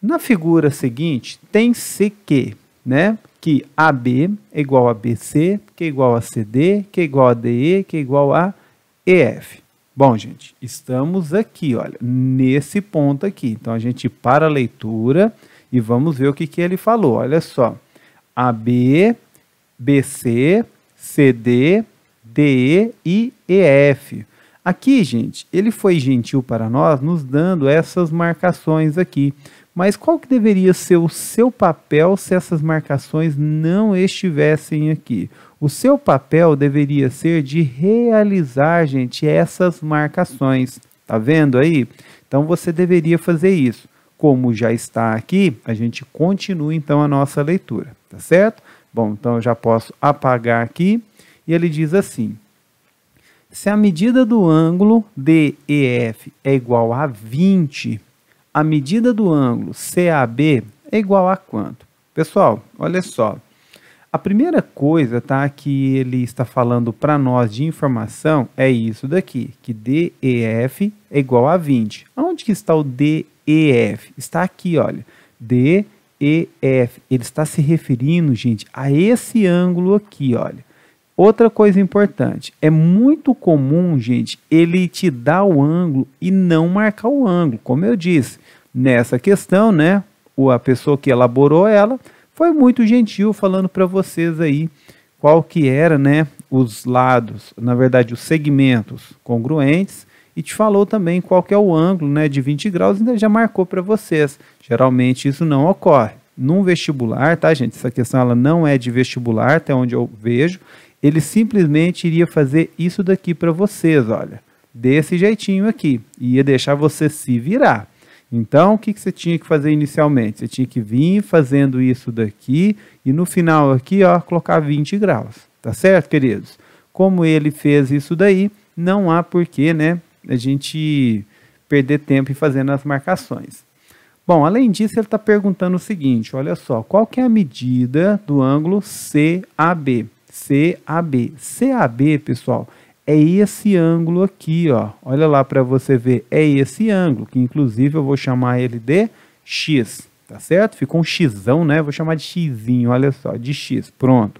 Na figura seguinte, tem-se que, né? Que AB é igual a BC, que é igual a CD, que é igual a DE, que é igual a EF. Bom, gente, estamos aqui, olha, nesse ponto aqui. Então, a gente para a leitura e vamos ver o que ele falou. Olha só, AB, BC, CD, DE e EF. Aqui, gente, ele foi gentil para nós, nos dando essas marcações aqui. Mas qual que deveria ser o seu papel se essas marcações não estivessem aqui? O seu papel deveria ser de realizar, gente, essas marcações. Tá vendo aí? Então, você deveria fazer isso. Como já está aqui, a gente continua, então, a nossa leitura. Tá certo? Bom, então eu já posso apagar aqui. E ele diz assim: se a medida do ângulo DEF é igual a 20, a medida do ângulo CAB é igual a quanto? Pessoal, olha só. A primeira coisa, tá, que ele está falando para nós de informação é isso daqui, que DEF é igual a 20. Onde que está o DEF? Está aqui, olha. DEF. Ele está se referindo, gente, a esse ângulo aqui, olha. Outra coisa importante, é muito comum, gente, ele te dar o ângulo e não marcar o ângulo. Como eu disse, nessa questão, né, a pessoa que elaborou ela foi muito gentil falando para vocês aí qual que era, né, os lados, na verdade, os segmentos congruentes, e te falou também qual que é o ângulo, né, de 20 graus, ainda já marcou para vocês. Geralmente isso não ocorre. Num vestibular, tá, gente? Essa questão ela não é de vestibular, até onde eu vejo. Ele simplesmente iria fazer isso daqui para vocês, olha, desse jeitinho aqui, ia deixar você se virar. Então, o que você tinha que fazer inicialmente? Você tinha que vir fazendo isso daqui e no final aqui, ó, colocar 20 graus, tá certo, queridos? Como ele fez isso daí, não há porquê, né, a gente perder tempo em fazendo as marcações. Bom, além disso, ele está perguntando o seguinte, olha só, qual que é a medida do ângulo CAB? CAB, pessoal, é esse ângulo aqui, ó. Olha lá para você ver, é esse ângulo, que inclusive eu vou chamar ele de X, tá certo? Ficou um xão, né? Vou chamar de xzinho, olha só, de X, pronto.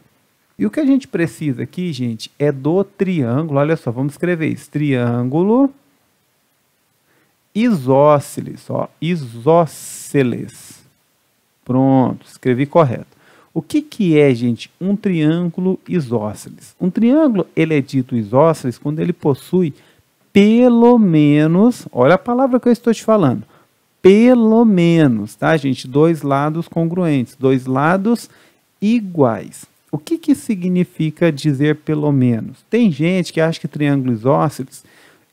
E o que a gente precisa aqui, gente, é do triângulo, olha só, vamos escrever isso, triângulo isósceles, ó, isósceles. Pronto, escrevi correto. O que é, gente, um triângulo isósceles? Um triângulo, ele é dito isósceles quando ele possui pelo menos, olha a palavra que eu estou te falando, pelo menos, tá, gente? Dois lados congruentes, dois lados iguais. O que significa dizer pelo menos? Tem gente que acha que triângulo isósceles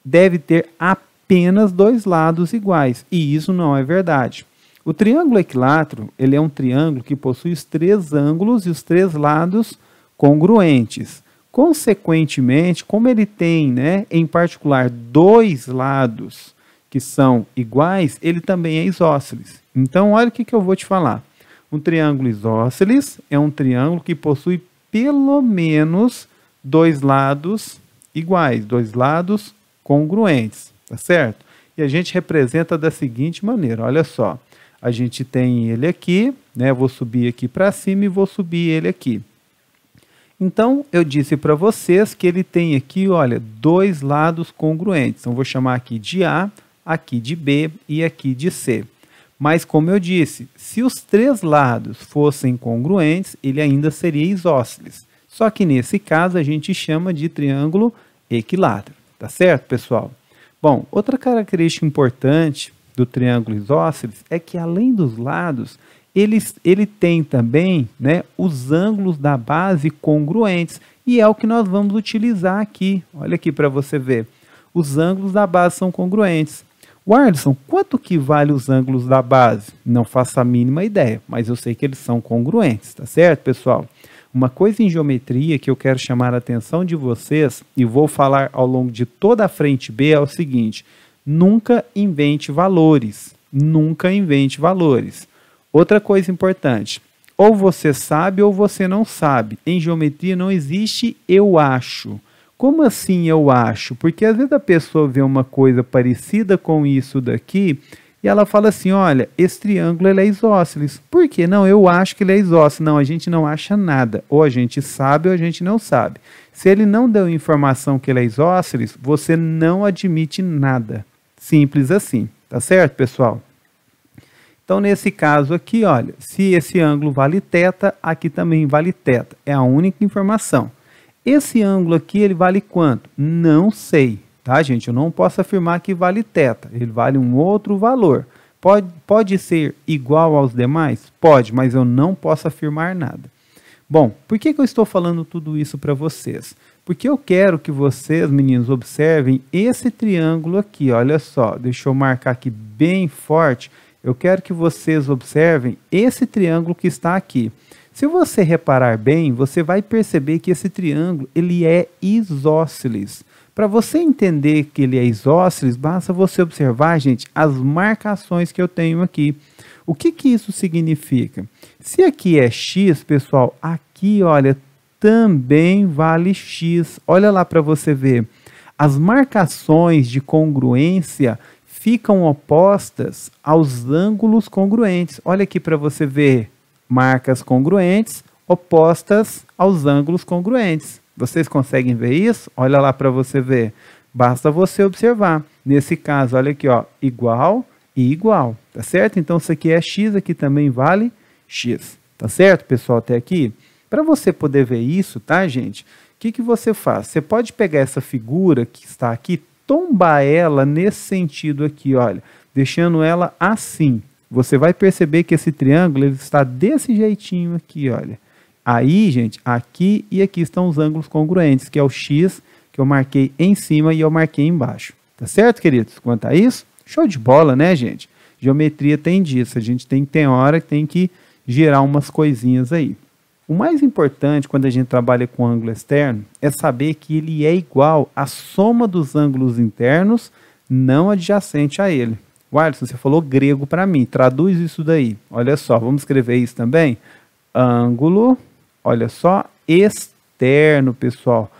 deve ter apenas dois lados iguais, e isso não é verdade. O triângulo equilátero, ele é um triângulo que possui os três ângulos e os três lados congruentes. Consequentemente, como ele tem, né, em particular, dois lados que são iguais, ele também é isósceles. Então, olha o que eu vou te falar. Um triângulo isósceles é um triângulo que possui pelo menos dois lados iguais, dois lados congruentes, tá certo? E a gente representa da seguinte maneira, olha só. A gente tem ele aqui, né? Vou subir aqui para cima e vou subir ele aqui. Então, eu disse para vocês que ele tem aqui, olha, dois lados congruentes. Então, vou chamar aqui de A, aqui de B e aqui de C. Mas, como eu disse, se os três lados fossem congruentes, ele ainda seria isósceles. Só que, nesse caso, a gente chama de triângulo equilátero. Tá certo, pessoal? Bom, outra característica importante do triângulo isósceles é que, além dos lados, ele tem também, né, os ângulos da base congruentes, e é o que nós vamos utilizar aqui. Olha aqui para você ver. Os ângulos da base são congruentes. Warlison, quanto que vale os ângulos da base? Não faço a mínima ideia, mas eu sei que eles são congruentes, tá certo, pessoal? Uma coisa em geometria que eu quero chamar a atenção de vocês, e vou falar ao longo de toda a frente B, é o seguinte: nunca invente valores. Nunca invente valores. Outra coisa importante, ou você sabe ou você não sabe. Em geometria não existe eu acho. Como assim eu acho? Porque às vezes a pessoa vê uma coisa parecida com isso daqui E ela fala assim, olha, esse triângulo ele é isósceles. Por quê? Não, eu acho que ele é isósceles. Não, a gente não acha nada. Ou a gente sabe ou a gente não sabe. Se ele não deu informação que ele é isósceles, você não admite nada. Simples assim. Tá certo, pessoal? Então, nesse caso aqui, olha, se esse ângulo vale θ, aqui também vale θ. É a única informação. Esse ângulo aqui, ele vale quanto? Não sei, tá, gente? Eu não posso afirmar que vale θ. Ele vale um outro valor. Pode ser igual aos demais? Pode, mas eu não posso afirmar nada. Bom, por que eu estou falando tudo isso para vocês? Porque eu quero que vocês, meninos, observem esse triângulo aqui. Olha só, deixa eu marcar aqui bem forte. Eu quero que vocês observem esse triângulo que está aqui. Se você reparar bem, você vai perceber que esse triângulo ele é isósceles. Para você entender que ele é isósceles, basta você observar, gente, as marcações que eu tenho aqui. O que isso significa? Se aqui é x, pessoal, aqui, olha, também vale x. Olha lá para você ver. As marcações de congruência ficam opostas aos ângulos congruentes. Olha aqui para você ver, marcas congruentes opostas aos ângulos congruentes. Vocês conseguem ver isso? Olha lá para você ver. Basta você observar. Nesse caso, olha aqui, ó, igual e igual, tá certo? Então, isso aqui é x, aqui também vale x, tá certo, pessoal, até aqui? Para você poder ver isso, tá, gente? O que você faz? Você pode pegar essa figura que está aqui, tombar ela nesse sentido aqui, olha, deixando ela assim. Você vai perceber que esse triângulo ele está desse jeitinho aqui, olha. Aí, gente, aqui e aqui estão os ângulos congruentes, que é o x que eu marquei em cima e eu marquei embaixo. Tá certo, queridos? Quanto a isso, show de bola, né, gente? Geometria tem disso, a gente tem hora que tem que girar umas coisinhas aí. O mais importante quando a gente trabalha com ângulo externo é saber que ele é igual à soma dos ângulos internos não adjacente a ele. Alisson, você falou grego para mim, traduz isso daí. Olha só, vamos escrever isso também? Ângulo, olha só, externo, pessoal,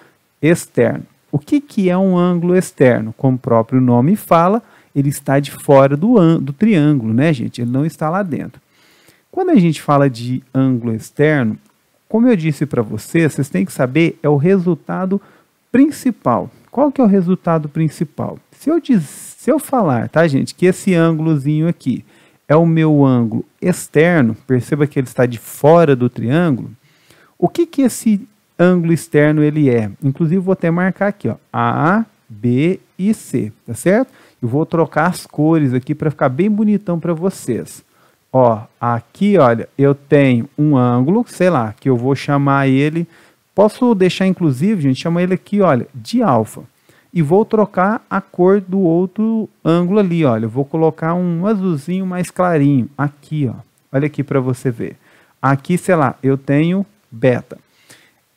externo. O que é um ângulo externo? Como o próprio nome fala, ele está de fora do triângulo, né, gente? Ele não está lá dentro. Quando a gente fala de ângulo externo, como eu disse para vocês têm que saber é o resultado principal. Qual que é o resultado principal? Se eu falar, tá, gente, que esse ângulozinho aqui é o meu ângulo externo, perceba que ele está de fora do triângulo, o que esse ângulo externo ele é? Inclusive, vou até marcar aqui, ó, A, B e C, tá certo? Eu vou trocar as cores aqui para ficar bem bonitão para vocês. Ó, aqui, olha, eu tenho um ângulo, sei lá, que eu vou chamar ele, posso deixar inclusive, gente, chamar ele aqui, olha, de alfa. E vou trocar a cor do outro ângulo ali, olha, eu vou colocar um azulzinho mais clarinho, aqui, ó, olha aqui para você ver. Aqui, sei lá, eu tenho beta.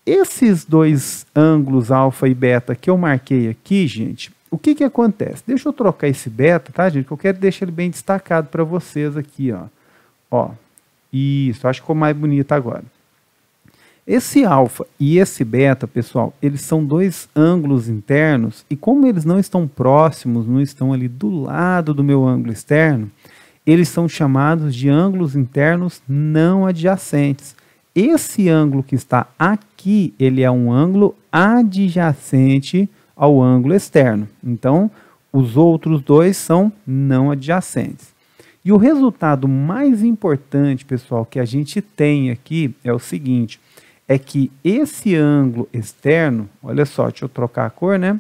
Esses dois ângulos alfa e beta que eu marquei aqui, gente, o que acontece? Deixa eu trocar esse beta, tá, gente, que eu quero deixar ele bem destacado para vocês aqui, ó. Ó, isso, acho que ficou mais bonito agora. Esse alfa e esse beta, pessoal, eles são dois ângulos internos e como eles não estão próximos, não estão ali do lado do meu ângulo externo, eles são chamados de ângulos internos não adjacentes. Esse ângulo que está aqui, ele é um ângulo adjacente ao ângulo externo. Então, os outros dois são não adjacentes. E o resultado mais importante, pessoal, que a gente tem aqui é o seguinte, é que esse ângulo externo, olha só, deixa eu trocar a cor, né?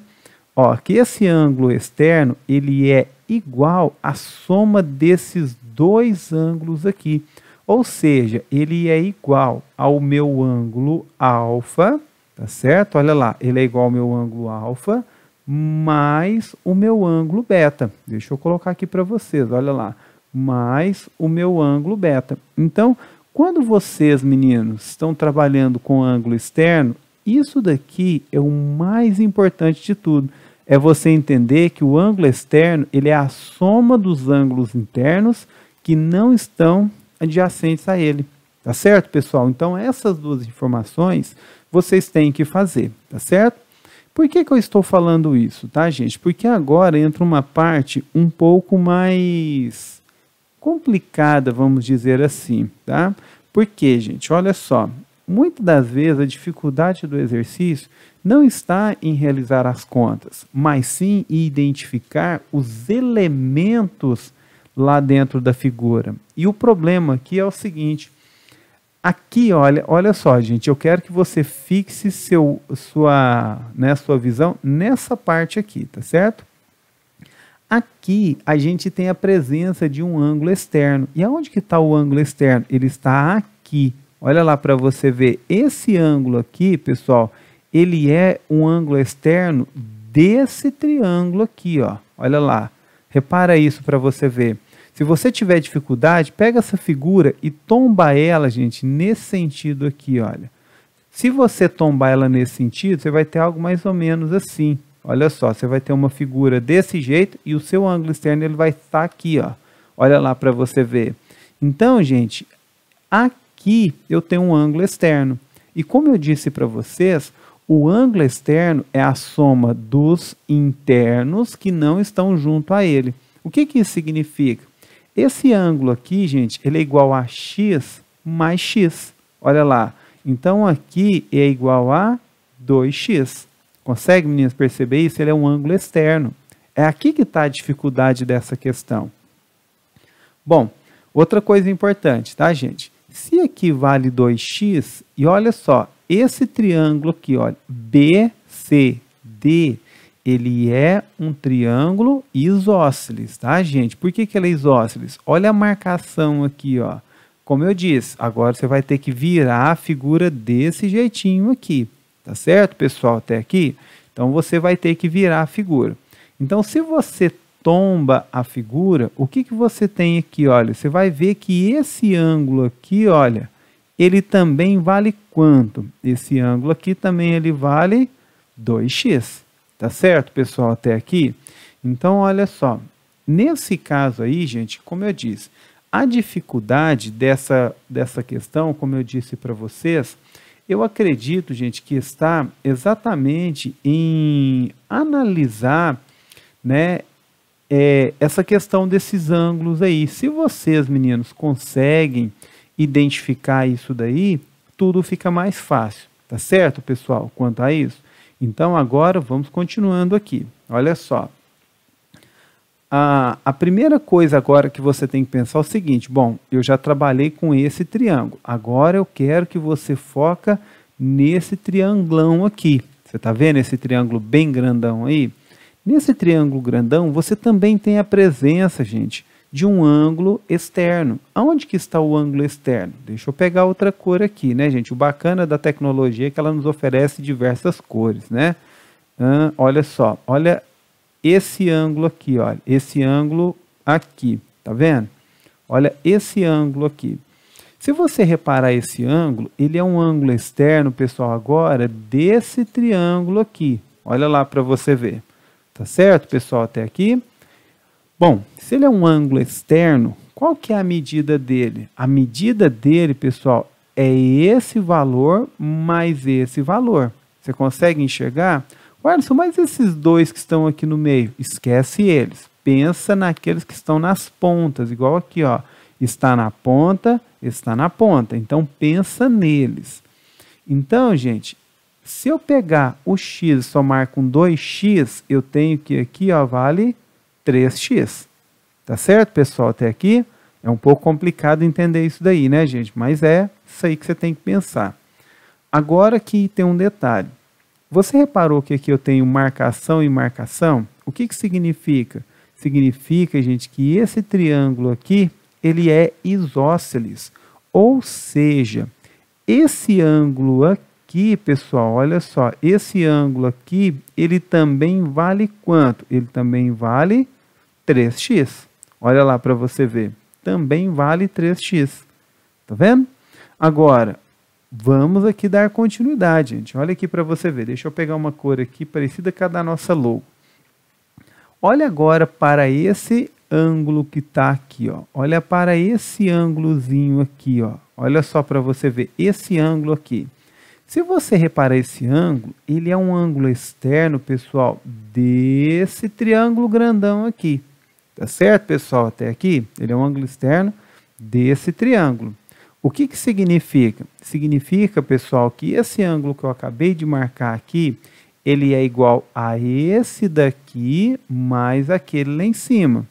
Ó, que esse ângulo externo, ele é igual à soma desses dois ângulos aqui. Ou seja, ele é igual ao meu ângulo alfa, tá certo? Olha lá, ele é igual ao meu ângulo alfa mais o meu ângulo beta. Deixa eu colocar aqui para vocês, olha lá. Mais o meu ângulo beta. Então, quando vocês, meninos, estão trabalhando com ângulo externo, isso daqui é o mais importante de tudo. É você entender que o ângulo externo ele é a soma dos ângulos internos que não estão adjacentes a ele. Tá certo, pessoal? Então, essas duas informações vocês têm que fazer, tá certo? Por que eu estou falando isso, tá, gente? Porque agora entra uma parte um pouco mais complicada, vamos dizer assim, tá? Porque, gente, olha só, muitas das vezes a dificuldade do exercício não está em realizar as contas, mas sim em identificar os elementos lá dentro da figura. E o problema aqui é o seguinte, aqui, olha só, gente, eu quero que você fixe sua visão nessa parte aqui, tá certo? Aqui a gente tem a presença de um ângulo externo. E aonde que está o ângulo externo? Ele está aqui. Olha lá para você ver. Esse ângulo aqui, pessoal, ele é um ângulo externo desse triângulo aqui, ó. Olha lá. Repara isso para você ver. Se você tiver dificuldade, pega essa figura e tomba ela, gente, nesse sentido aqui, olha. Se você tombar ela nesse sentido, você vai ter algo mais ou menos assim. Olha só, você vai ter uma figura desse jeito e o seu ângulo externo ele vai estar aqui, ó. Olha lá para você ver. Então, gente, aqui eu tenho um ângulo externo. E como eu disse para vocês, o ângulo externo é a soma dos internos que não estão junto a ele. O que que isso significa? Esse ângulo aqui, gente, ele é igual a x mais x. Olha lá. Então, aqui é igual a 2x. Consegue, meninas, perceber isso? Ele é um ângulo externo. É aqui que está a dificuldade dessa questão. Bom, outra coisa importante, tá, gente? Se aqui vale 2x, e olha só, esse triângulo aqui, olha, BCD, ele é um triângulo isósceles, tá, gente? Por que que ele é isósceles? Olha a marcação aqui, ó. Como eu disse, agora você vai ter que virar a figura desse jeitinho aqui. Tá certo, pessoal, até aqui? Então, você vai ter que virar a figura. Então, se você tomba a figura, o que que você tem aqui? Olha, você vai ver que esse ângulo aqui, olha, ele também vale quanto? Esse ângulo aqui também ele vale 2x. Tá certo, pessoal, até aqui? Então, olha só. Nesse caso aí, gente, como eu disse, a dificuldade dessa questão, como eu disse para vocês, eu acredito, gente, que está exatamente em analisar, né, essa questão desses ângulos aí. Se vocês, meninos, conseguem identificar isso daí, tudo fica mais fácil, tá certo, pessoal, quanto a isso? Então, agora vamos continuando aqui. Olha só. A primeira coisa agora que você tem que pensar é o seguinte, bom, eu já trabalhei com esse triângulo, agora eu quero que você foca nesse triangulão aqui. Você está vendo esse triângulo bem grandão aí? Nesse triângulo grandão, você também tem a presença, gente, de um ângulo externo. Aonde que está o ângulo externo? Deixa eu pegar outra cor aqui, né, gente? O bacana da tecnologia é que ela nos oferece diversas cores, né? Olha só, olha esse ângulo aqui, olha, esse ângulo aqui, tá vendo? Olha esse ângulo aqui. Se você reparar esse ângulo, ele é um ângulo externo, pessoal, agora, desse triângulo aqui. Olha lá para você ver. Tá certo, pessoal, até aqui? Bom, se ele é um ângulo externo, qual que é a medida dele? A medida dele, pessoal, é esse valor mais esse valor. Você consegue enxergar? Alisson, mas esses dois que estão aqui no meio, esquece eles. Pensa naqueles que estão nas pontas, igual aqui, ó. Está na ponta, está na ponta. Então, pensa neles. Então, gente, se eu pegar o x e somar com 2x, eu tenho que aqui, ó, vale 3x. Tá certo, pessoal? Até aqui é um pouco complicado entender isso daí, né, gente? Mas é isso aí que você tem que pensar. Agora aqui tem um detalhe. Você reparou que aqui eu tenho marcação e marcação? O que que significa? Significa, gente, que esse triângulo aqui, ele é isósceles. Ou seja, esse ângulo aqui, pessoal, olha só, esse ângulo aqui, ele também vale quanto? Ele também vale 3x. Olha lá para você ver. Também vale 3x. Tá vendo? Agora, vamos aqui dar continuidade, gente. Olha aqui para você ver. Deixa eu pegar uma cor aqui parecida com a da nossa logo. Olha agora para esse ângulo que está aqui, ó. Olha para esse ângulozinho aqui, ó. Olha só para você ver esse ângulo aqui. Se você reparar esse ângulo, ele é um ângulo externo, pessoal, desse triângulo grandão aqui. Tá certo, pessoal? Até aqui, ele é um ângulo externo desse triângulo. O que que significa? Significa, pessoal, que esse ângulo que eu acabei de marcar aqui, ele é igual a esse daqui mais aquele lá em cima.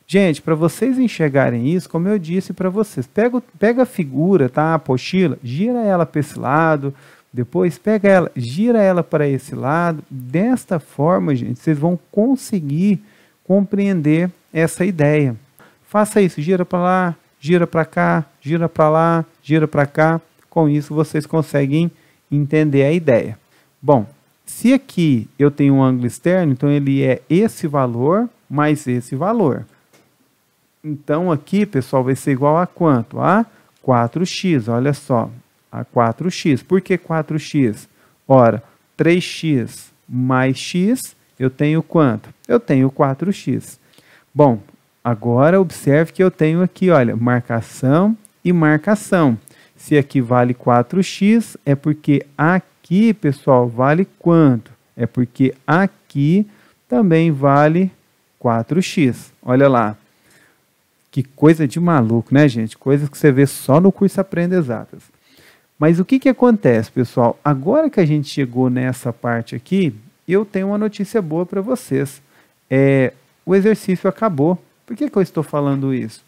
Gente, para vocês enxergarem isso, como eu disse para vocês, pega a figura, tá? A apostila, gira ela para esse lado, depois pega ela, gira ela para esse lado. Desta forma, gente, vocês vão conseguir compreender essa ideia. Faça isso, gira para lá, gira para cá, gira para lá, gira para cá. Com isso, vocês conseguem entender a ideia. Bom, se aqui eu tenho um ângulo externo, então ele é esse valor mais esse valor. Então, aqui, pessoal, vai ser igual a quanto? A 4x, olha só, a 4x. Por que 4x? Ora, 3x mais x, eu tenho quanto? Eu tenho 4x. Bom, agora observe que eu tenho aqui, olha, marcação e marcação. Se aqui vale 4x, é porque aqui, pessoal, vale quanto? É porque aqui também vale 4x. Olha lá. Que coisa de maluco, né, gente? Coisas que você vê só no curso Aprenda Exatas. Mas o que que acontece, pessoal? Agora que a gente chegou nessa parte aqui, eu tenho uma notícia boa para vocês. O exercício acabou. Por que que eu estou falando isso?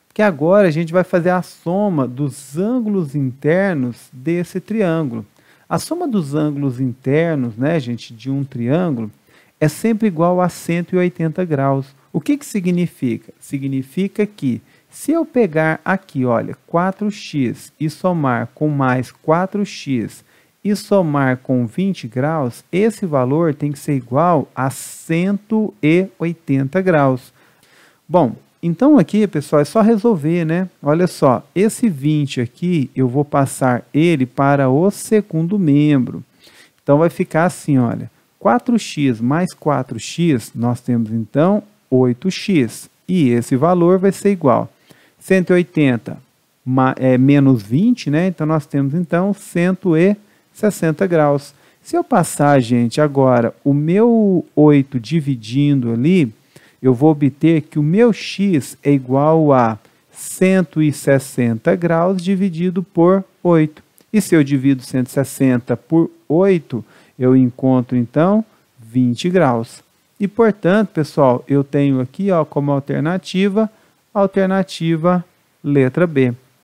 Porque agora a gente vai fazer a soma dos ângulos internos desse triângulo. A soma dos ângulos internos, né, gente, de um triângulo, é sempre igual a 180 graus. O que que significa? Significa que se eu pegar aqui, olha, 4x e somar com mais 4x e somar com 20 graus, esse valor tem que ser igual a 180 graus. Bom, então aqui, pessoal, é só resolver, né? Olha só, esse 20 aqui, eu vou passar ele para o segundo membro. Então vai ficar assim, olha, 4x mais 4x, nós temos então 8x. E esse valor vai ser igual 180 menos 20, né? Então nós temos então 160 graus. Se eu passar, gente, agora o meu 8 dividindo ali, eu vou obter que o meu x é igual a 160 graus dividido por 8. E se eu divido 160 por 8, eu encontro então 20 graus. E, portanto, pessoal, eu tenho aqui, ó, como alternativa letra B.